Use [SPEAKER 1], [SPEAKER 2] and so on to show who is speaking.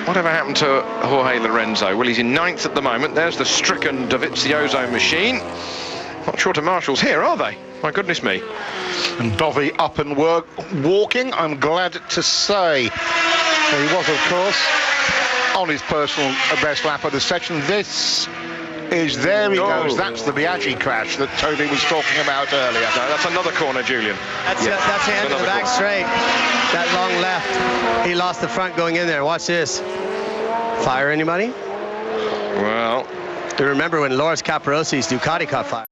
[SPEAKER 1] Whatever happened to Jorge Lorenzo? Well, he's in 9th at the moment. There's the stricken Dovizioso machine. Not sure to marshals here, are they? My goodness me.
[SPEAKER 2] And Dovi up and walking, I'm glad to say. He was, of course, on his personal best lap of the section. This is, there he goes. That's the Biaggi crash that Tony was talking about earlier.
[SPEAKER 1] No, that's another corner, Julian.
[SPEAKER 3] That's the end of the back straight. That long left. He lost the front going in there. Watch this. Fire, anybody?
[SPEAKER 1] Well,
[SPEAKER 3] you remember when Loris Caparosi's Ducati caught fire?